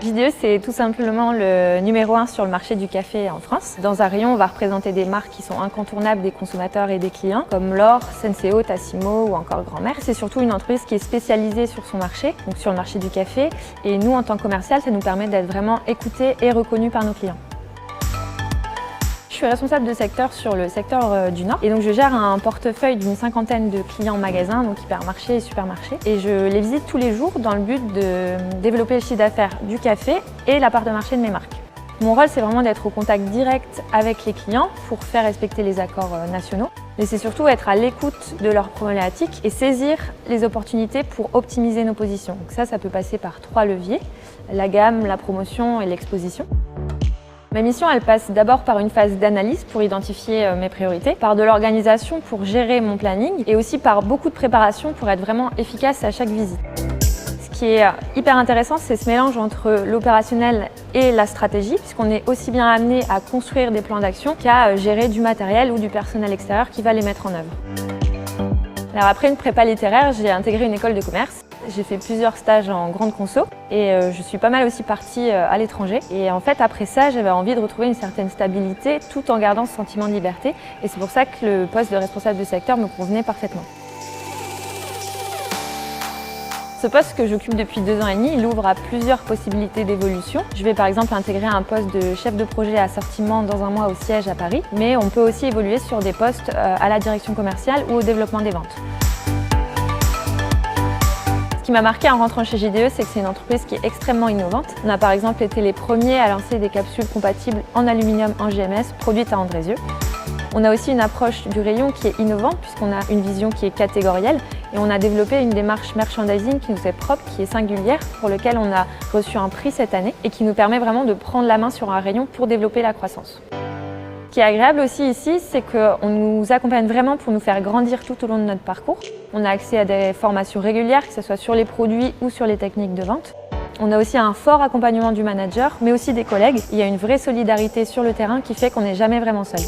JDE, c'est tout simplement le numéro 1 sur le marché du café en France. Dans un rayon, on va représenter des marques qui sont incontournables des consommateurs et des clients, comme L'Or, Senseo, Tassimo ou encore Grand-Mère. C'est surtout une entreprise qui est spécialisée sur son marché, donc sur le marché du café. Et nous, en tant que commercial, ça nous permet d'être vraiment écoutés et reconnus par nos clients. Je suis responsable de secteur sur le secteur du Nord et donc je gère un portefeuille d'une 50aine de clients magasins, donc hypermarchés et supermarchés. Et je les visite tous les jours dans le but de développer le chiffre d'affaires du café et la part de marché de mes marques. Mon rôle, c'est vraiment d'être au contact direct avec les clients pour faire respecter les accords nationaux. Mais c'est surtout être à l'écoute de leurs problématiques et saisir les opportunités pour optimiser nos positions. Donc ça peut passer par 3 leviers, la gamme, la promotion et l'exposition. Ma mission, elle passe d'abord par une phase d'analyse pour identifier mes priorités, par de l'organisation pour gérer mon planning et aussi par beaucoup de préparation pour être vraiment efficace à chaque visite. Ce qui est hyper intéressant, c'est ce mélange entre l'opérationnel et la stratégie, puisqu'on est aussi bien amené à construire des plans d'action qu'à gérer du matériel ou du personnel extérieur qui va les mettre en œuvre. Alors après une prépa littéraire, j'ai intégré une école de commerce. J'ai fait plusieurs stages en grande conso et je suis pas mal aussi partie à l'étranger. Et en fait, après ça, j'avais envie de retrouver une certaine stabilité tout en gardant ce sentiment de liberté. Et c'est pour ça que le poste de responsable de secteur me convenait parfaitement. Ce poste que j'occupe depuis 2 ans et demi, il ouvre à plusieurs possibilités d'évolution. Je vais par exemple intégrer un poste de chef de projet assortiment dans un mois au siège à Paris, mais on peut aussi évoluer sur des postes à la direction commerciale ou au développement des ventes. Ce qui m'a marqué en rentrant chez JDE, c'est que c'est une entreprise qui est extrêmement innovante. On a par exemple été les premiers à lancer des capsules compatibles en aluminium en GMS produites à Andrézieux. On a aussi une approche du rayon qui est innovante puisqu'on a une vision qui est catégorielle et on a développé une démarche merchandising qui nous est propre, qui est singulière, pour lequel on a reçu un prix cette année et qui nous permet vraiment de prendre la main sur un rayon pour développer la croissance. Ce qui est agréable aussi ici, c'est qu'on nous accompagne vraiment pour nous faire grandir tout au long de notre parcours. On a accès à des formations régulières, que ce soit sur les produits ou sur les techniques de vente. On a aussi un fort accompagnement du manager, mais aussi des collègues. Il y a une vraie solidarité sur le terrain qui fait qu'on n'est jamais vraiment seul.